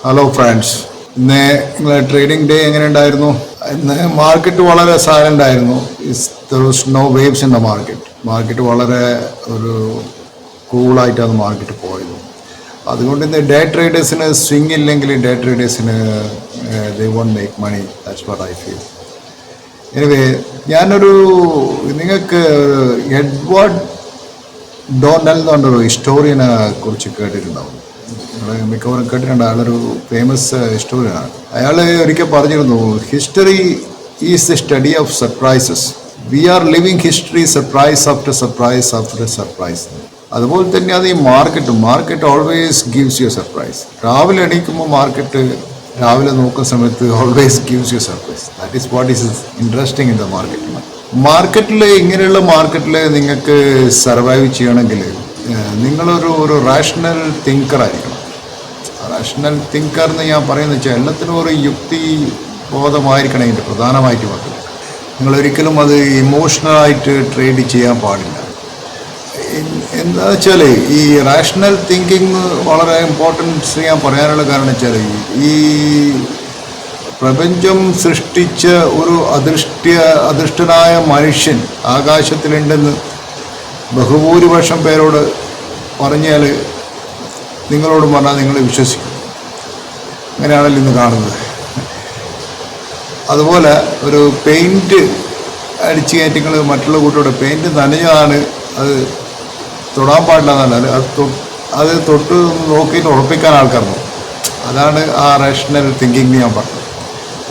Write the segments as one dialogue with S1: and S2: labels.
S1: Hello friends, ഇന്ന് നിങ്ങളെ trading day എങ്ങനെ ഉണ്ടായിരുന്നു? ഇന്ന് മാർക്കറ്റ് വളരെ സൈലൻ്റ് ആയിരുന്നു. No waves in the market വളരെ ഒരു കൂളായിട്ടാണ് മാർക്കറ്റ് പോയത്. അതുകൊണ്ട് ഇന്ന് ഡേ ട്രേഡേഴ്സിന് സ്വിങ് ഇല്ലെങ്കിൽ ഡേ ട്രേഡേഴ്സിന് they won't make money. That's what I feel. Anyway, നിങ്ങൾക്ക് എഡ്വേർഡ് ഡോണൽ എന്ന് പറഞ്ഞൊരു ഹിസ്റ്റോറിയനെ കുറിച്ച് കേട്ടിട്ടുണ്ടാവും. മിക്കവാറും കേട്ടിട്ടുണ്ട്. അയാളൊരു ഫേമസ് ഹിസ്റ്റോറിയനാണ്. അയാൾ ഒരിക്കൽ പറഞ്ഞിരുന്നു, history is the study of surprises. We are living history surprise after surprise after surprise. അതുപോലെ തന്നെയാണ് ഈ market always gives you surprise. രാവിലെ എണീക്കുമ്പോൾ രാവിലെ നോക്കുന്ന സമയത്ത് always gives you surprise. That is what is interesting in the ഇങ്ങനെയുള്ള മാർക്കറ്റിൽ നിങ്ങൾക്ക് സർവൈവ് ചെയ്യണമെങ്കിൽ നിങ്ങളൊരു റാഷണൽ തിങ്കർ ആയിരിക്കണം. റാഷണൽ തിങ്കർ എന്ന് ഞാൻ പറയുന്നത് വെച്ചാൽ എല്ലാത്തിനും ഒരു യുക്തി ബോധമായിരിക്കണം ഇതിൻ്റെ പ്രധാനമായിട്ട് പറഞ്ഞത്. നിങ്ങളൊരിക്കലും അത് ഇമോഷണലായിട്ട് ട്രേഡ് ചെയ്യാൻ പാടില്ല. എന്താ വെച്ചാൽ ഈ റാഷണൽ തിങ്കിങ് വളരെ ഇമ്പോർട്ടൻസ് ഞാൻ പറയാനുള്ള കാരണം വെച്ചാൽ, ഈ പ്രപഞ്ചം സൃഷ്ടിച്ച ഒരു അദൃഷ്ടനായ മനുഷ്യൻ ആകാശത്തിലുണ്ടെന്ന് ബഹുഭൂരിപക്ഷം പേരോട് പറഞ്ഞാൽ, നിങ്ങളോട് പറഞ്ഞാൽ നിങ്ങൾ വിശ്വസിക്കും. അങ്ങനെയാണല്ലോ ഇന്ന് കാണുന്നത്. അതുപോലെ ഒരു പെയിൻറ്റ് അടിച്ച് കയറ്റിങ്ങൾ മറ്റുള്ള കൂട്ടോടെ പെയിൻറ്റ് നനഞ്ഞതാണ്, അത് തൊടാൻ പാടില്ല എന്നല്ല, അത് തൊട്ട് നോക്കിയിട്ട് ഉറപ്പിക്കാൻ ആൾക്കാരുന്നു. അതാണ് ആ റാഷണൽ തിങ്കിങ് ഞാൻ പറഞ്ഞത്.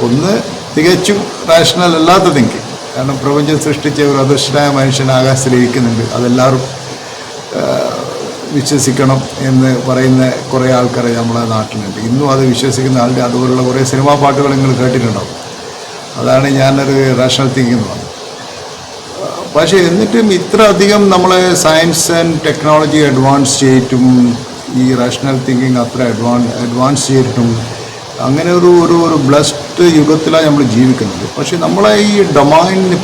S1: ഒന്ന് തികച്ചും റാഷണൽ അല്ലാത്ത തിങ്കിങ്. കാരണം പ്രപഞ്ചം സൃഷ്ടിച്ച ഒരു അദൃഷ്ടനായ മനുഷ്യൻ ആകാശത്തിലിരിക്കുന്നുണ്ട്, അതെല്ലാവരും വിശ്വസിക്കണം എന്ന് പറയുന്ന കുറേ ആൾക്കാർ നമ്മുടെ നാട്ടിലുണ്ട്. ഇന്നും അത് വിശ്വസിക്കുന്ന ആളുടെ അതുപോലുള്ള കുറേ സിനിമാ പാട്ടുകൾ നിങ്ങൾ കേട്ടിട്ടുണ്ടാവും. അതാണ് ഞാനൊരു റാഷണൽ തിങ്കിങ് എന്ന് പറഞ്ഞത്. പക്ഷേ എന്നിട്ടും ഇത്ര അധികം നമ്മളെ സയൻസ് ആൻഡ് ടെക്നോളജി അഡ്വാൻസ് ചെയ്തിട്ടും ഈ റാഷണൽ തിങ്കിങ് അത്ര അഡ്വാൻസ് ചെയ്തിട്ടും അങ്ങനെ ഒരു ബ്ലസ്ഡ് യുഗത്തിലാണ് നമ്മൾ ജീവിക്കുന്നത്. പക്ഷേ നമ്മളെ ഈ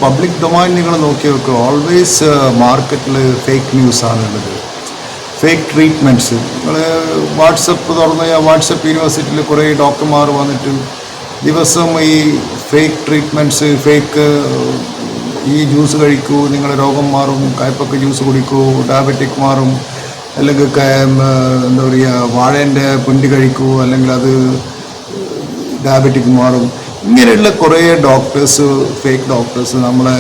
S1: പബ്ലിക് ഡൊമൈൻ നിങ്ങൾ നോക്കി നോക്കുക, ഓൾവേസ് മാർക്കറ്റിൽ ഫേക്ക് ന്യൂസാണുള്ളത്, ഫേക്ക് ട്രീറ്റ്മെൻറ്റ്സ്. നിങ്ങൾ വാട്സപ്പ് തുറന്ന് വാട്സപ്പ് യൂണിവേഴ്സിറ്റിയിൽ കുറേ ഡോക്ടർമാർ വന്നിട്ട് ദിവസം ഈ ഫേക്ക് ട്രീറ്റ്മെൻറ്റ്സ്, ഈ ജ്യൂസ് കഴിക്കൂ, നിങ്ങളുടെ രോഗം മാറും, കയ്പൊക്കെ ജ്യൂസ് കുടിക്കൂ, ഡയബറ്റിക് മാറും, അല്ലെങ്കിൽ എന്താ പറയുക, വാഴേൻ്റെ പിണ്ടി കഴിക്കൂ, അല്ലെങ്കിൽ അത് ഡയബറ്റിക് മാറും. ഇങ്ങനെയുള്ള കുറേ ഫേക്ക് ഡോക്ടേഴ്സ് നമ്മളെ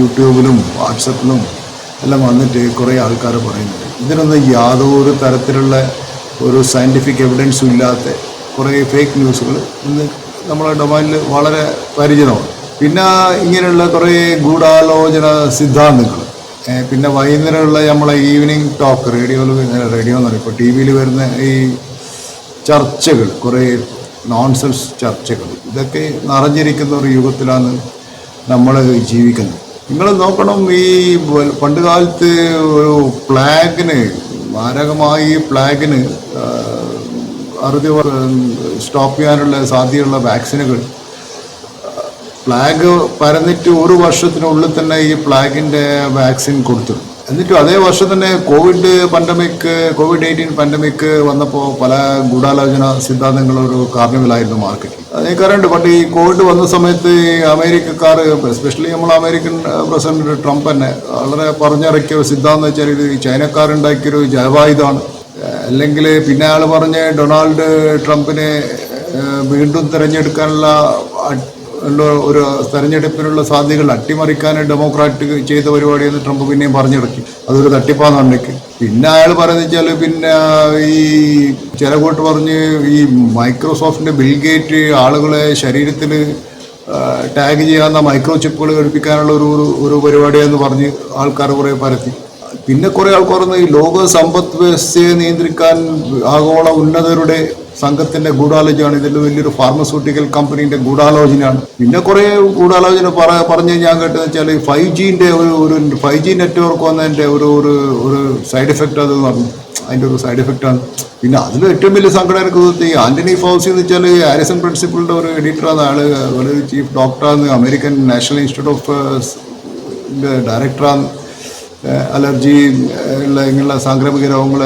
S1: യൂട്യൂബിലും വാട്സപ്പിലും എല്ലാം വന്നിട്ട് കുറേ ആൾക്കാർ പറയുന്നുണ്ട്. ഇതിനൊന്നും യാതൊരു തരത്തിലുള്ള ഒരു സയൻറ്റിഫിക് എവിഡൻസും ഇല്ലാത്ത കുറേ ഫേക്ക് ന്യൂസുകൾ ഇന്ന് നമ്മളെ ഡൊമൈനിൽ വളരെ പരിചിതമാണ്. പിന്നെ ഇങ്ങനെയുള്ള കുറേ ഗൂഢാലോചന സിദ്ധാന്തങ്ങൾ, പിന്നെ വൈകുന്നേരമുള്ള നമ്മളെ ഈവനിങ് ടോക്ക്, റേഡിയോ എന്ന് പറയും, ഇപ്പോൾ ടി വിയിൽ വരുന്ന ഈ ചർച്ചകൾ, കുറേ നോൺസെൻസ് ചർച്ചകൾ, ഇതൊക്കെ നിറഞ്ഞിരിക്കുന്ന ഒരു യുഗത്തിലാണ് നമ്മൾ ജീവിക്കുന്നത്. നിങ്ങൾ നോക്കണം, ഈ പണ്ട് കാലത്ത് ഒരു മാരകമായി പ്ലാഗിന് അറുതി സ്റ്റോപ്പ് ചെയ്യാനുള്ള സാധ്യതയുള്ള വാക്സിനുകൾ പ്ലാഗ് പരന്നിട്ട് ഒരു വർഷത്തിനുള്ളിൽ തന്നെ ഈ പ്ലാഗിൻ്റെ വാക്സിൻ കൊടുത്തു. എന്നിട്ടും അതേ വർഷം തന്നെ COVID-19 പാൻഡമിക് വന്നപ്പോൾ പല ഗൂഢാലോചന സിദ്ധാന്തങ്ങളൊരു കാരണമില്ലായിരുന്നു മാർക്കറ്റിൽ. അതേക്കാരുണ്ട്. പണ്ട് ഈ കോവിഡ് വന്ന സമയത്ത് അമേരിക്കക്കാർ, എസ്പെഷ്യലി നമ്മൾ അമേരിക്കൻ പ്രസിഡന്റ് ട്രംപ് തന്നെ വളരെ പറഞ്ഞിറക്കിയ ഒരു സിദ്ധാന്തം വെച്ചാൽ ഇത് ചൈനക്കാരുണ്ടാക്കിയൊരു ജൈവായുധമാണ്. അല്ലെങ്കിൽ പിന്നെ ആൾ പറഞ്ഞ് ഡൊണാൾഡ് ട്രംപിനെ വീണ്ടും തിരഞ്ഞെടുക്കാനുള്ള ഒരു തെരഞ്ഞെടുപ്പിനുള്ള സാധ്യതകൾ അട്ടിമറിക്കാൻ ഡെമോക്രാറ്റ് ചെയ്ത പരിപാടിയെന്ന് ട്രംപ് പിന്നെയും പറഞ്ഞിറക്കി. അതൊരു തട്ടിപ്പാന്നുണ്ടെങ്കിൽ പിന്നെ അയാൾ പറയുന്നത് വെച്ചാൽ, പിന്നെ ഈ ചില കൂട്ട് പറഞ്ഞ് ഈ മൈക്രോസോഫ്റ്റിൻ്റെ ബിൽഗേറ്റ് ആളുകളെ ശരീരത്തിൽ ടാഗ് ചെയ്യാവുന്ന മൈക്രോ ചിപ്പുകൾ ഘടിപ്പിക്കാനുള്ള ഒരു പരിപാടിയെന്ന് പറഞ്ഞ് ആൾക്കാർ കുറേ പരത്തി. പിന്നെ കുറേ ആൾക്കാർ ഈ ലോക സമ്പദ് വ്യവസ്ഥയെ നിയന്ത്രിക്കാൻ ആഗോള ഉന്നതരുടെ സംഘത്തിന്റെ ഗൂഢാലോചനയാണ്, ഇതിൽ വലിയൊരു ഫാർമസ്യൂട്ടിക്കൽ കമ്പനീന്റെ ഗൂഢാലോചനയാണ്. പിന്നെ കുറേ ഗൂഢാലോചന പറഞ്ഞു ഞാൻ കേട്ടതെന്ന് വെച്ചാൽ 5G നെറ്റ്വർക്ക് വന്നതിന്റെ ഒരു സൈഡ് എഫക്റ്റ് അതെന്ന് പറഞ്ഞു. അതിൻ്റെ ഒരു സൈഡ് എഫക്റ്റാണ്. പിന്നെ അതിൽ ഏറ്റവും വലിയ സങ്കടം എനിക്ക് തോന്നി, ആന്റണി ഫൗസി എന്ന് വെച്ചാൽ ഹാരിസൺ പ്രിൻസിപ്പിളിന്റെ ഒരു എഡിറ്ററാണ് ആള്, ഒരു ചീഫ് ഡോക്ടറാണ്, അമേരിക്കൻ നാഷണൽ ഇൻസ്റ്റിറ്റ്യൂട്ട് ഓഫ് ഡയറക്ടറാണ്, അലർജി ഇങ്ങനെയുള്ള സാംക്രമിക രോഗങ്ങൾ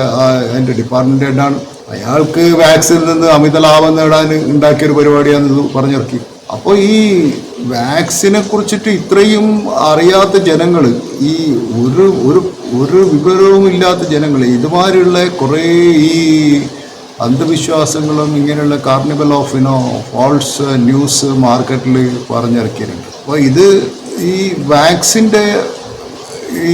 S1: അതിൻ്റെ ഡിപ്പാർട്ട്മെന്റ് ഹെഡാണ്. അയാൾക്ക് വാക്സിനിൽ നിന്ന് അമിത ലാഭം നേടാൻ ഉണ്ടാക്കിയൊരു പരിപാടിയാണെന്ന് പറഞ്ഞിറക്കി. അപ്പോൾ ഈ വാക്സിനെ കുറിച്ചിട്ട് ഇത്രയും അറിയാത്ത ജനങ്ങൾ, ഈ ഒരു ഒരു ഒരു വിവരവും ഇല്ലാത്ത ജനങ്ങൾ ഇതുമാതിരിയുള്ള കുറേ ഈ അന്ധവിശ്വാസങ്ങളും ഇങ്ങനെയുള്ള കാർണിവൽ ഓഫ് ഫാൾസ് ന്യൂസ് മാർക്കറ്റിൽ പറഞ്ഞിറക്കിയിട്ടുണ്ട്. അപ്പോൾ ഇത് ഈ വാക്സിൻ്റെ ഈ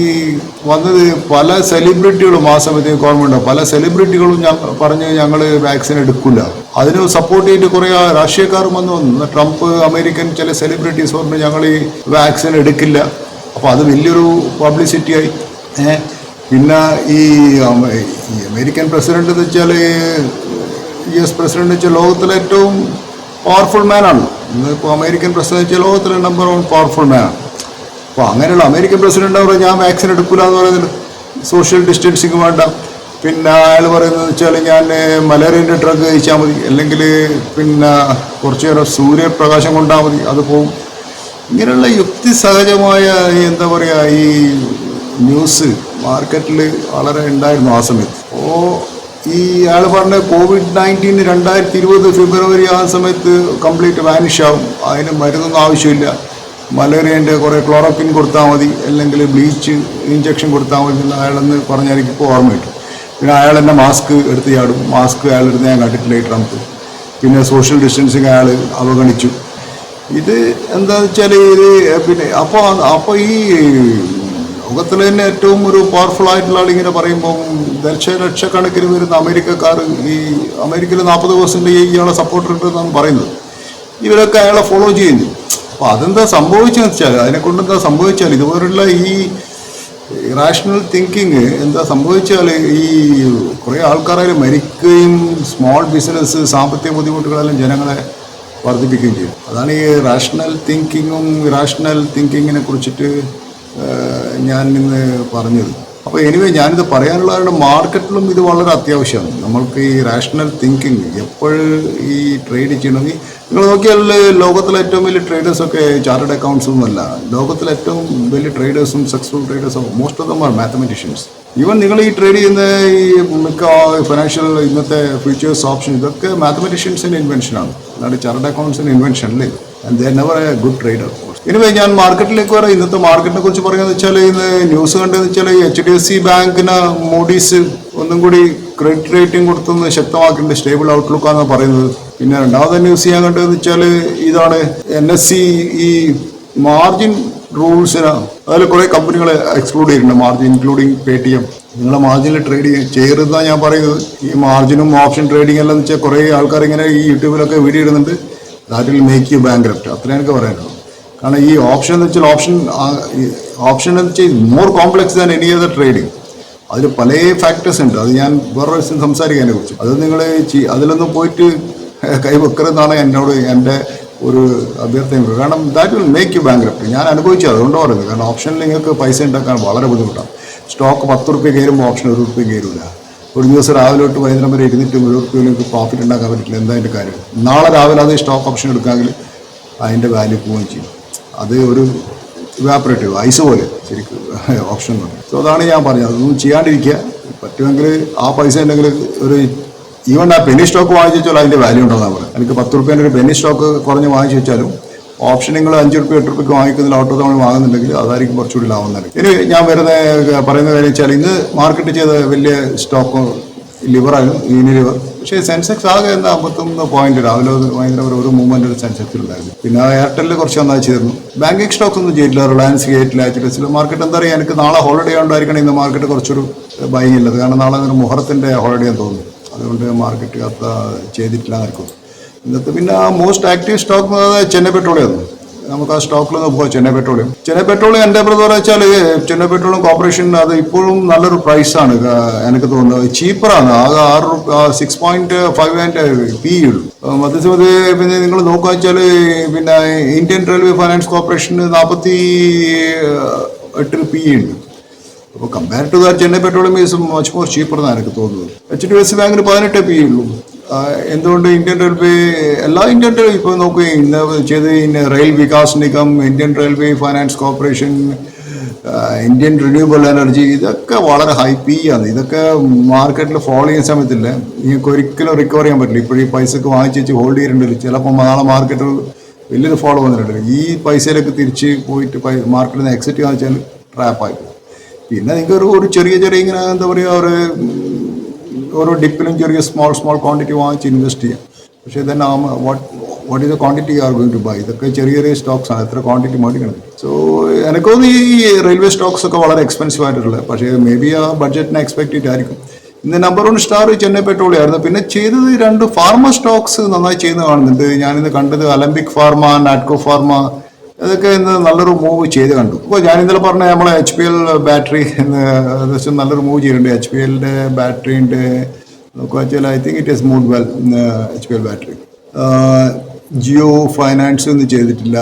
S1: വന്നത് പല സെലിബ്രിറ്റികളും ആ സമയത്ത് ഗവൺമെൻറ് പല സെലിബ്രിറ്റികളും പറഞ്ഞ് ഞങ്ങൾ വാക്സിൻ എടുക്കില്ല. അതിന് സപ്പോർട്ട് ചെയ്തിട്ട് കുറേ രാഷ്ട്രീയക്കാരും വന്നു. ട്രംപ്, അമേരിക്കൻ ചില സെലിബ്രിറ്റീസ് പറഞ്ഞു ഞങ്ങൾ ഈ വാക്സിൻ എടുക്കില്ല. അപ്പോൾ അത് വലിയൊരു പബ്ലിസിറ്റിയായി. പിന്നെ ഈ അമേരിക്കൻ പ്രസിഡന്റ് എന്ന് വെച്ചാൽ US പ്രസിഡന്റ് വെച്ചാൽ ലോകത്തിലെ ഏറ്റവും പവർഫുൾ മാനാണ്. ഇപ്പോൾ അമേരിക്കൻ പ്രസിഡന്റ് വെച്ചാൽ ലോകത്തിലെ നമ്പർ 1 പവർഫുൾ മാനാണ്. അപ്പോൾ അങ്ങനെയുള്ള അമേരിക്കൻ പ്രസിഡന്റ് പറയും ഞാൻ വാക്സിൻ എടുക്കില്ല എന്ന് പറയുന്നത്, സോഷ്യൽ ഡിസ്റ്റൻസിങ് വേണ്ട. പിന്നെ അയാൾ പറയുന്നത് വെച്ചാൽ ഞാൻ മലേറിയൻ്റെ ഡ്രഗ് കഴിച്ചാൽ മതി, അല്ലെങ്കിൽ പിന്നെ കുറച്ച് നേരം സൂര്യപ്രകാശം കൊണ്ടാൽ മതി, അത് പോവും. ഇങ്ങനെയുള്ള യുക്തിസഹജമായ എന്താ പറയുക ഈ ന്യൂസ് മാർക്കറ്റിൽ വളരെ ഉണ്ടായിരുന്നു ആ സമയത്ത്. അപ്പോൾ ഈ അയാൾ പറഞ്ഞ COVID-19 2020 ഫെബ്രുവരി ആ സമയത്ത് കംപ്ലീറ്റ് വാനിഷ് ആവും, അതിന് മരുന്നൊന്നും ആവശ്യമില്ല, മലേറിയൻ്റെ കുറേ ക്ലോറോക്വിൻ കൊടുത്താൽ മതി, അല്ലെങ്കിൽ ബ്ലീച്ച് ഇഞ്ചക്ഷൻ കൊടുത്താൽ മതി എന്ന് അയാളെന്ന് പറഞ്ഞാൽ എനിക്കിപ്പോൾ ഓർമ്മ കിട്ടും. പിന്നെ അയാൾ തന്നെ മാസ്ക് എടുത്ത് ചാടും. മാസ്ക് അയാളെടുത്ത് ഞാൻ കണ്ടിട്ടില്ല ട്രംപ്. പിന്നെ സോഷ്യൽ ഡിസ്റ്റൻസിങ് അയാൾ അവഗണിച്ചു. ഇത് എന്താണെന്ന് വെച്ചാൽ ഇത് പിന്നെ അപ്പോൾ ഈ ലോകത്തിൽ തന്നെ ഏറ്റവും ഒരു പവർഫുൾ ആയിട്ടുള്ള ആളിങ്ങനെ പറയുമ്പം ലക്ഷക്കണക്കിന് വരുന്ന അമേരിക്കക്കാർ, ഈ അമേരിക്കയിൽ 40% ഇയാളെ സപ്പോർട്ടർ ഉണ്ടെന്നാണ് പറയുന്നത്. ഇവരൊക്കെ അയാളെ ഫോളോ ചെയ്യുന്നു. അപ്പോൾ അതെന്താ സംഭവിച്ചതെന്ന് വെച്ചാൽ, അതിനെക്കൊണ്ടെന്താ സംഭവിച്ചാൽ ഇതുപോലുള്ള ഈ റാഷണൽ തിങ്കിങ് എന്താ സംഭവിച്ചാൽ ഈ കുറേ ആൾക്കാരെ മരിക്കുകയും സ്മോൾ ബിസിനസ് സാമ്പത്തിക ബുദ്ധിമുട്ടുകളെല്ലാം ജനങ്ങളെ വർദ്ധിപ്പിക്കുകയും ചെയ്യും. അതാണ് ഈ റാഷണൽ തിങ്കിങ്ങിനെ കുറിച്ചിട്ട് ഞാൻ ഇന്ന് പറഞ്ഞത്. അപ്പോൾ എനിവേ ഞാനിത് പറയാനുള്ളതാണ്, മാർക്കറ്റിലും ഇത് വളരെ അത്യാവശ്യമാണ്. നമ്മൾക്ക് ഈ റാഷണൽ തിങ്കിങ് എപ്പോഴും ഈ ട്രേഡ് ചെയ്യണമെങ്കിൽ നിങ്ങൾ നോക്കിയാൽ ലോകത്തിലെ ഏറ്റവും വലിയ ട്രേഡേഴ്സൊക്കെ ചാർട്ടേഡ് അക്കൗണ്ട്സ് ഒന്നുമല്ല. ലോകത്തിലെ ഏറ്റവും വലിയ ട്രേഡേഴ്സും സക്സസ്ഫുൾ ട്രേഡേഴ്സും most of them are mathematicians. Even നിങ്ങൾ ഈ ട്രേഡ് ചെയ്യുന്ന ഈ മിക്ക ഫിനാൻഷ്യൽ ഇന്നത്തെ ഫ്യൂച്ചേഴ്സ് ഓപ്ഷൻ ഇതൊക്കെ മാത്തമെറ്റീഷ്യൻസിൻ്റെ ഇൻവെൻഷനാണ്, അല്ലാണ്ട് ചാർട്ടേഡ് അക്കൗണ്ട്സിൻ്റെ ഇൻവെൻഷൻ അല്ലേ. And they never a good trader. Anyway ഞാൻ മാർക്കറ്റിലേക്ക് വരാം. ഇന്നത്തെ മാർക്കറ്റിനെ കുറിച്ച് പറയുന്നത് വെച്ചാൽ ഇന്ന് ന്യൂസ് കണ്ടതെന്ന് വെച്ചാൽ HDFC ബാങ്കിന് മോഡീസ് ഒന്നും കൂടി ക്രെഡിറ്റ് റേറ്റിംഗ് കൊടുത്തൊന്ന് ശക്തമാക്കിയിട്ടുണ്ട്, സ്റ്റേബിൾ ഔട്ട്ലുക്കാണ് പറയുന്നത്. പിന്നെ രണ്ടാമത്തെ ന്യൂസ് ഞാൻ കണ്ടതെന്ന് വെച്ചാൽ ഇതാണ് NSE ഈ മാർജിൻ റൂൾസിന് അതിൽ കുറേ കമ്പനികളെ എക്സ്ക്ലൂഡ് ചെയ്തിട്ടുണ്ട്, മാർജിൻ ഇൻക്ലൂഡിങ് Paytm. നിങ്ങളെ മാർജിനിൽ ട്രേഡ് ചെയ്യരുതെന്നാണ് ഞാൻ പറയുന്നത്. ഈ മാർജിനും ഓപ്ഷൻ ട്രേഡിംഗ് എല്ലാം വെച്ചാൽ കുറേ ആൾക്കാർ ഇങ്ങനെ ഈ യൂട്യൂബിലൊക്കെ വീഡിയോ ഇടുന്നുണ്ട്. That will make you bankrupt. അത്രയും എനിക്ക് പറയാനുള്ളൂ. കാരണം ഈ ഓപ്ഷൻ എന്ന് വെച്ചാൽ ഓപ്ഷൻ എന്ന് വെച്ചാൽ more complex than any other trading. അതിൽ പല ഫാക്ടേഴ്സ് ഉണ്ട്. അത് ഞാൻ വേറെ ദിവസം സംസാരിക്കാനെ കുറിച്ച്. അത് നിങ്ങൾ അതിലൊന്നും പോയിട്ട് കൈവെക്കരുതെന്നാണ് എന്നോട് എൻ്റെ ഒരു അഭ്യർത്ഥന. കാരണം that will make you bankrupt. ഞാൻ അനുഭവിച്ചത് അതുകൊണ്ട് പറയുന്നത്. കാരണം ഓപ്ഷനിൽ നിങ്ങൾക്ക് പൈസ ഉണ്ടാക്കാൻ വളരെ ബുദ്ധിമുട്ടാണ്. സ്റ്റോക്ക് 10 രൂപ കയറുമ്പോൾ ഓപ്ഷൻ 1 രൂപ കയറില്ല. ഒരു ദിവസം രാവിലെ തൊട്ട് വൈകുന്നേരം വരെ ഇരുന്നിട്ട് 1 രൂപ നിങ്ങൾക്ക് പ്രോഫിറ്റ് ഉണ്ടാക്കാൻ പറ്റില്ല. എന്താ അതിൻ്റെ കാര്യം? നാളെ രാവിലെ അത് സ്റ്റോക്ക് ഓപ്ഷൻ എടുക്കാമെങ്കിൽ അതിൻ്റെ വാല്യൂ പോവുകയും ചെയ്യും. അത് ഒരു ഇവാപ്പറേറ്റീവ് ഐസ് പോലെ ശരിക്കും ഓപ്ഷൻ എന്ന് പറയും. സോ അതാണ് ഞാൻ പറഞ്ഞത്. അതൊന്നും ചെയ്യാണ്ടിരിക്കുക. പറ്റുമെങ്കിൽ ആ പൈസ ഉണ്ടെങ്കിൽ ഒരു ഈവൻ ആ പെന്നി സ്റ്റോക്ക് വാങ്ങിച്ചു വെച്ചാൽ അതിൻ്റെ വാല്യൂ ഉണ്ടെന്നാണ് പറയുന്നത്. എനിക്ക് 10 രൂപേൻ്റെ ഒരു പെന്നി സ്റ്റോക്ക് കുറഞ്ഞ് വാങ്ങിച്ചു വെച്ചാലും ഓപ്ഷൻ നിങ്ങൾ 5 രൂപ 8 രൂപയ്ക്ക് വാങ്ങിക്കുന്നതിൽ ഓട്ടോ തവണ വാങ്ങുന്നുണ്ടെങ്കിൽ അതായിരിക്കും കുറച്ചുകൂടി ലാഭം തന്നെ. ഇനി ഞാൻ പറയുന്ന കാര്യം വെച്ചാൽ ഇന്ന് മാർക്കറ്റ് ചെയ്ത വലിയ സ്റ്റോക്ക് ലിവറായിരുന്നു, യൂണിലിവർ. പക്ഷേ സെൻസെക്സ് ആകെ എന്താ 51 പോയിന്റ് രാവിലെ വൈകുന്നേരം ഒരു മൂവ്മെന്റ് ഒരു സെൻസെക്സിലുണ്ടായിരുന്നു. പിന്നെ എയർടെല്ലിൽ കുറച്ച് നന്നായി ചേർന്നു. ബാങ്കിങ് സ്റ്റോക്സ് ഒന്നും ചെയ്തില്ല. റിലയൻസ് ചെയ്തിട്ടില്ല. HDFC മാർക്കറ്റ് എന്താ പറയുക, എനിക്ക് നാളെ ഹോളിഡേ ഉണ്ടായിരിക്കണം. ഇന്ന് മാർക്കറ്റ് കുറച്ചൊരു ബൈങ് ഉള്ളത്. കാരണം നാളെ മുഹറത്തിൻ്റെ ഹോളിഡേ എന്ന് തോന്നുന്നു. അതുകൊണ്ട് മാർക്കറ്റ് അത്ര ചെയ്തിട്ടില്ല എന്നായിരിക്കും ഇന്നത്തെ. പിന്നെ മോസ്റ്റ് ആക്റ്റീവ് സ്റ്റോക്ക് എന്ന് പറയുന്നത് ചെന്നൈ പെട്രോളിയം. നമുക്ക് ആ സ്റ്റോക്കിലൊന്ന് പോകാം. ചെന്നൈ പെട്രോളിയം എൻ്റെ പ്രധാനം വെച്ചാൽ ചെന്നൈ പെട്രോളിയം കോർപ്പറേഷൻ അത് ഇപ്പോഴും നല്ലൊരു പ്രൈസാണ് എനിക്ക് തോന്നുന്നത്. ചീപ്പറാണ്. ആകെ 6 രൂപ 6.5 PE ഉള്ളൂ. അതേസമയത്ത് പിന്നെ നിങ്ങൾ നോക്കുക വെച്ചാൽ പിന്നെ ഇന്ത്യൻ റെയിൽവേ ഫൈനാൻസ് കോർപ്പറേഷന് 48 PE ഉണ്ട്. അപ്പോൾ compare to that Chennai petroleum is much more cheaper എന്നാണ് എനിക്ക് തോന്നുന്നത്. HDFC ബാങ്കിന് 18 PE ഉള്ളൂ. എന്തുകൊണ്ട് ഇന്ത്യൻ റെയിൽവേ എല്ലാ ഇന്ത്യൻ ഇപ്പോൾ നോക്കുകയും ഇന്ന് ചെയ്ത് rail Vikas Nigam, Indian railway finance corporation, Indian renewable energy, ഇതൊക്കെ വളരെ ഹൈ പി ആണ്. ഇതൊക്കെ മാർക്കറ്റിൽ ഫോളോ ചെയ്യുന്ന സമയത്തില്ല നിങ്ങൾക്ക് ഒരിക്കലും റിക്കവർ ചെയ്യാൻ പറ്റില്ല. ഇപ്പോൾ ഈ പൈസക്ക് വാങ്ങിച്ച് വെച്ച് ഹോൾഡ് ചെയ്തിട്ടുണ്ടല്ലോ, ചിലപ്പോൾ നാളെ മാർക്കറ്റ് വലിയൊരു ഫോളോ വന്നിട്ടുണ്ട്. ഈ പൈസയിലേക്ക് തിരിച്ച് പോയിട്ട് മാർക്കറ്റിൽ നിന്ന് എക്സിറ്റ് ചെയ്യാന്ന് വെച്ചാൽ ട്രാപ്പായി പോകും. പിന്നെ നിങ്ങൾക്ക് ഒരു ചെറിയ ഇങ്ങനെ എന്താ പറയുക, ഓരോ ഡിപ്പിലും ചെറിയ സ്മോൾ ക്വാണ്ടിറ്റി വാങ്ങിച്ച് ഇൻവെസ്റ്റ് ചെയ്യാം. പക്ഷേ തന്നെ what is the quantity you are going to buy? ഇതൊക്കെ ചെറിയ സ്റ്റോക്സ് ആണ്, എത്ര ക്വാണ്ടിറ്റി മേടിക്കണം. സോ എനിക്കൊന്ന് ഈ റെയിൽവേ സ്റ്റോക്സ് ഒക്കെ വളരെ എക്സ്പെൻസീവ് ആയിട്ടുള്ളത്, പക്ഷേ മേ ബി ആ ബഡ്ജറ്റിനെ എക്സ്പെക്ട് ചെയ്തിട്ടായിരിക്കും. ഇന്ന് നമ്പർ 1 സ്റ്റാർ ചെന്നൈ പെട്രോളിയം ആയിരുന്നു. പിന്നെ ചെയ്തത് 2 ഫാർമ സ്റ്റോക്സ് നന്നായി ചെയ്യുന്ന കാണുന്നുണ്ട്. ഞാനിന്ന് കണ്ടത് അലംബിക് ഫാർമ, നാറ്റ്കോ ഫാർമ, അതൊക്കെ ഇന്ന് നല്ലൊരു മൂവ് ചെയ്ത് കണ്ടു. അപ്പോൾ ഞാൻ ഇന്നലെ പറഞ്ഞ നമ്മളെ HPL ബാറ്ററി ഏകദേശം നല്ലൊരു മൂവ് ചെയ്യുന്നുണ്ട്. HPLന്റെ ബാറ്ററിൻ്റെ നോക്കുക വെച്ചാൽ I think it is move well. HPL battery, Jio finance ഒന്നും ചെയ്തിട്ടില്ല.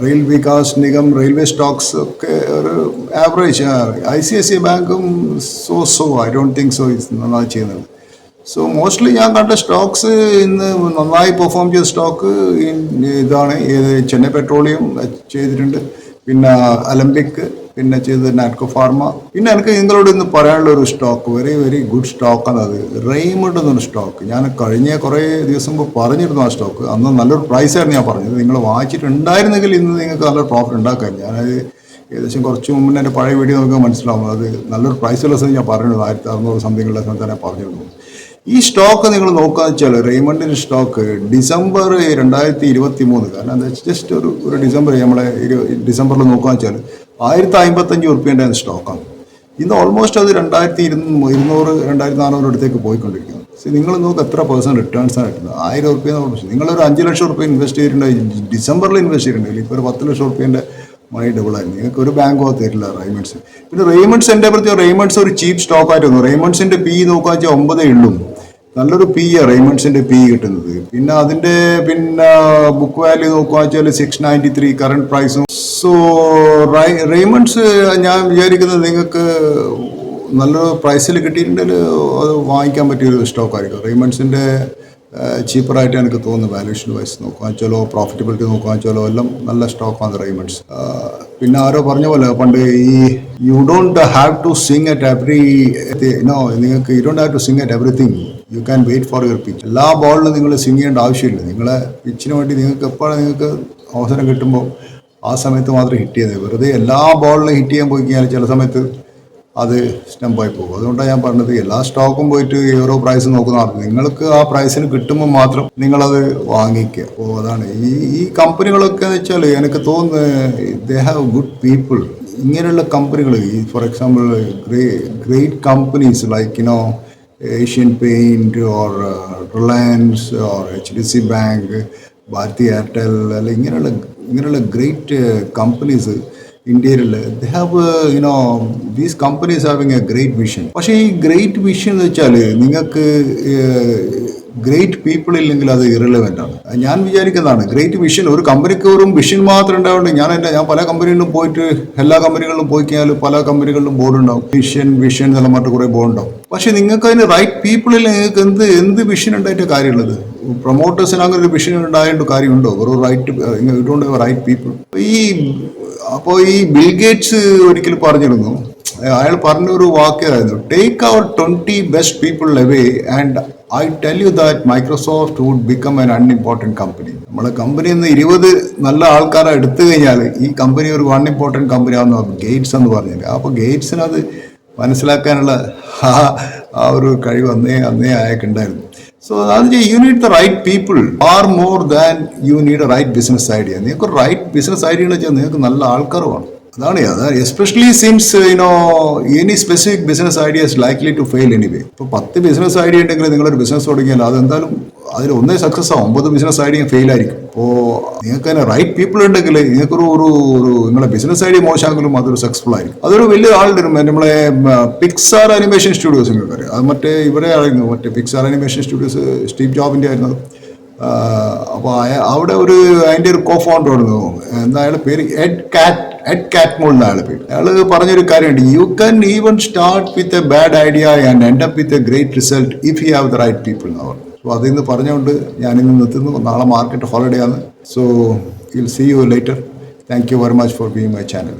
S1: Rail Vikas Nigam, railway stocks ഒക്കെ ഒരു ആവറേജ്. ICICI ബാങ്കും so I don't think so നന്നായി ചെയ്യുന്നത്. സോ മോസ്റ്റ്ലി ഞാൻ കണ്ട സ്റ്റോക്സ് ഇന്ന് നന്നായി പെർഫോം ചെയ്ത സ്റ്റോക്ക് ഇതാണ്. ചെന്നൈ പെട്രോളിയം ചെയ്തിട്ടുണ്ട്, പിന്നെ അലംബിക്, പിന്നെ ചെയ്തത് നാറ്റ്കോ ഫാർമ. പിന്നെ എനിക്ക് നിങ്ങളോട് ഇന്ന് പറയാനുള്ള ഒരു സ്റ്റോക്ക്, വെരി ഗുഡ് സ്റ്റോക്കാണ് അത്, റെയ്മണ്ട് എന്നൊരു സ്റ്റോക്ക്. ഞാൻ കഴിഞ്ഞ കുറേ ദിവസം മുമ്പ് പറഞ്ഞിരുന്നു ആ സ്റ്റോക്ക്. അന്ന് നല്ലൊരു പ്രൈസായിരുന്നു ഞാൻ പറഞ്ഞത്. നിങ്ങൾ വാങ്ങിച്ചിട്ടുണ്ടായിരുന്നെങ്കിൽ ഇന്ന് നിങ്ങൾക്ക് നല്ലൊരു പ്രോഫിറ്റ് ഉണ്ടാക്കാൻ. ഞാനത് ഏകദേശം കുറച്ച് മുമ്പ് എൻ്റെ പഴയ വീഡിയോ നമുക്ക് മനസ്സിലാവും. അത് നല്ലൊരു പ്രൈസുള്ള സമയം ഞാൻ പറഞ്ഞിരുന്നു, 1600 സംതിങ്ങുള്ള സമയത്ത് തന്നെ പറഞ്ഞിരുന്നു. ഈ സ്റ്റോക്ക് നിങ്ങൾ നോക്കാന്ന് വെച്ചാൽ റെയ്മണ്ടിൻ്റെ സ്റ്റോക്ക് ഡിസംബർ 2023, കാരണം എന്താ ജസ്റ്റ് ഒരു ഡിസംബർ, നമ്മളെ ഡിസംബറിൽ നോക്കാന്ന് വെച്ചാൽ 1055 റുപ്യേൻ്റെ സ്റ്റോക്കാണ്. ഇന്ന് ഓൾമോസ്റ്റ് അത് 2200 2400 അടുത്തേക്ക് പോയിക്കൊണ്ടിരിക്കുന്നു. നിങ്ങൾ നോക്ക് എത്ര % റിട്ടേൺസാണ് കിട്ടുന്നത്. 1000 റുപ്യ നിങ്ങളൊരു 5 ലക്ഷം റുപ്യ ഇൻവെസ്റ്റ് ചെയ്തിട്ടുണ്ടെങ്കിൽ, ഡിസംബറിൽ ഇൻവെസ്റ്റ് ചെയ്തിട്ടുണ്ടെങ്കിൽ ഇപ്പോൾ ഒരു 10 ലക്ഷം റുപ്യേൻ്റെ മണി ഡബിളായിരുന്നു. നിങ്ങൾക്ക് ഒരു ബാങ്കോ തരില്ല റെയ്മണ്ട്സ്. പിന്നെ റെയ്മണ്ട്സ് എൻ്റെ പ്രതി റെയ്മണ്ട്സ് ഒരു ചീപ്പ് സ്റ്റോക്ക് ആയിരുന്നു. റെയ്മണ്ട്സിൻ്റെ പി നോക്കുക വെച്ചാൽ 9 ഉള്ളൂ. നല്ലൊരു പി ആണ് റെയ്മണ്ട്സിൻ്റെ പി കിട്ടുന്നത്. പിന്നെ അതിൻ്റെ ബുക്ക് വാല്യൂ നോക്കുക വെച്ചാൽ 693 കറണ്ട് പ്രൈസും. സോ റെയ്മണ്ട്സ് ഞാൻ വിചാരിക്കുന്നത് നിങ്ങൾക്ക് നല്ലൊരു പ്രൈസിൽ കിട്ടിയിട്ടുണ്ടെങ്കിൽ അത് വാങ്ങിക്കാൻ പറ്റിയൊരു സ്റ്റോക്കായിരിക്കും. റെയ്മണ്ട്സിൻ്റെ ചീപ്പറായിട്ട് എനിക്ക് തോന്നുന്നു. വാല്യൂഷൻ വൈസ് നോക്കുക വെച്ചാലോ, പ്രോഫിറ്റബിലിറ്റി നോക്കുക വെച്ചാലോ എല്ലാം നല്ല സ്റ്റോക്കാണ് റെയ്മണ്ട്സ്. പിന്നെ ആരോ പറഞ്ഞ പോലെ പണ്ട് you don't have to swing at every നിങ്ങൾക്ക് you don't have to swing at everything, you can wait for your pitch. എല്ലാ ബോളിലും നിങ്ങൾ സിങ് ചെയ്യേണ്ട ആവശ്യമില്ല. നിങ്ങളെ പിച്ചിന് വേണ്ടി നിങ്ങൾക്ക് എപ്പോഴാണ് നിങ്ങൾക്ക് അവസരം കിട്ടുമ്പോൾ ആ സമയത്ത് മാത്രം ഹിറ്റ് ചെയ്യുന്നത്. വെറുതെ എല്ലാ ബോളിലും ഹിറ്റ് ചെയ്യാൻ പോയി കഴിഞ്ഞാൽ ചില സമയത്ത് അത് സ്റ്റംപായി പോകും. അതുകൊണ്ടാണ് ഞാൻ പറഞ്ഞത് എല്ലാ സ്റ്റോക്കും പോയിട്ട് ഓരോ പ്രൈസ് നോക്കുന്ന ആൾക്ക് നിങ്ങൾക്ക് ആ പ്രൈസിന് കിട്ടുമ്പോൾ മാത്രം നിങ്ങളത് വാങ്ങിക്കുക. അപ്പോൾ അതാണ് ഈ കമ്പനികളൊക്കെ എന്ന് വെച്ചാൽ എനിക്ക് തോന്നുന്നത് ദേ ഹാവ് ഗുഡ് പീപ്പിൾ. ഇങ്ങനെയുള്ള കമ്പനികൾ, ഈ for example great companies like Asian paint or Reliance or HDFC bank, Bharti Airtel, അല്ല ഇങ്ങനെയുള്ള ഗ്രേറ്റ് കമ്പനീസ് ഇന്ത്യയിലുള്ള they have these companies having a great vision. പക്ഷേ ഈ ഗ്രേറ്റ് വിഷൻ എന്ന് വെച്ചാൽ നിങ്ങൾക്ക് ഗ്രേറ്റ് പീപ്പിൾ ഇല്ലെങ്കിൽ അത് ഇറലവൻ്റ് ആണ്. ഞാൻ വിചാരിക്കുന്നതാണ് ഗ്രേറ്റ് വിഷൻ. ഒരു കമ്പനിക്ക് ഒരു വിഷൻ മാത്രം ഉണ്ടാവുന്നത്. ഞാൻ പല കമ്പനികളിലും പോയിട്ട് എല്ലാ കമ്പനികളിലും പോയി കഴിഞ്ഞാൽ പല കമ്പനികളിലും ബോർഡ് ഉണ്ടാവും, വിഷൻ എന്നെല്ലാം പറഞ്ഞിട്ട് കുറേ ബോർഡ് ഉണ്ടാവും. പക്ഷെ നിങ്ങൾക്ക് അതിന് റൈറ്റ് പീപ്പിളിൽ നിങ്ങൾക്ക് എന്ത് വിഷൻ ഉണ്ടായിട്ട് കാര്യമുള്ളത്? പ്രൊമോട്ടേഴ്സിന് അങ്ങനെ ഒരു വിഷൻ ഉണ്ടായതുകൊണ്ട് കാര്യമുണ്ടോ? ഒരു റൈറ്റ് പീപ്പിൾ. അപ്പോൾ ഈ ബിൽ ഗേറ്റ്സ് ഒരിക്കൽ പറഞ്ഞിരുന്നു, അയാൾ പറഞ്ഞൊരു വാക്യമായിരുന്നു, take our 20 best people away and I tell you that Microsoft would become an unimportant company. നമ്മളെ കമ്പനിയിൽ നിന്ന് 20 നല്ല ആൾക്കാരെ എടുത്തു കഴിഞ്ഞാൽ ഈ കമ്പനി ഒരു അൺഇമ്പോർട്ടൻറ്റ് കമ്പനി ആണെന്ന് ഗേറ്റ്സ് എന്ന് പറഞ്ഞില്ല. അപ്പോൾ ഗേറ്റ്സിനത് മനസ്സിലാക്കാനുള്ള ആ ഒരു കഴിവ് അന്നേ അയാൾക്കുണ്ടായിരുന്നു. സോ അത് you need the right people far more than you need a right business idea. നിങ്ങൾക്ക് റൈറ്റ് ബിസിനസ് ഐഡിയ എന്ന് വെച്ചാൽ നിങ്ങൾക്ക് നല്ല ആൾക്കാർ വേണം. അതാണ് especially since any specific business idea is likely to fail anyway. ഇപ്പോൾ 10 ബിസിനസ് ഐഡിയ ഉണ്ടെങ്കിൽ നിങ്ങളൊരു ബിസിനസ് തുടങ്ങിയാൽ അതെന്തായാലും അതിൽ ഒന്നേ സക്സസ് ആവും, 9 ബിസിനസ് ഐഡിയ ഫെയിൽ ആയിരിക്കും. അപ്പോൾ നിങ്ങൾക്ക് തന്നെ റൈറ്റ് പീപ്പിൾ ഉണ്ടെങ്കിൽ നിങ്ങൾക്കൊരു നിങ്ങളെ ബിസിനസ് ഐഡിയ മോശമെങ്കിലും അതൊരു സക്സസ്ഫുൾ ആയിരിക്കും. അതൊരു വലിയ ആളുടെ നമ്മളെ പിക്സാർ അനിമേഷൻ സ്റ്റുഡിയോസ് നിങ്ങൾക്ക് അത് ഇവരെ ആയിരുന്നു, പിക്സാർ അനിമേഷൻ സ്റ്റുഡിയോസ് സ്റ്റീവ് ജോബിൻ്റെ ആയിരുന്നു. അപ്പോൾ അവിടെ അതിൻ്റെ ഒരു കോ ഫൗണ്ടർ ആയിരുന്നു, എന്താ അയാളുടെ പേര്, എഡ് കാറ്റ്മോൾ എന്ന അയാളുടെ പേര്. അയാൾ പറഞ്ഞൊരു കാര്യമുണ്ട്, you can even start with a bad idea and end up with a great result if you have the right people എന്ന് പറഞ്ഞു. സോ അതിന്ന് പറഞ്ഞുകൊണ്ട് ഞാനിന്ന് നിർത്തുന്നു. നാളെ മാർക്കറ്റ് ഹോളിഡേ ആണ്. So will see you later. Thank you very much for being my channel.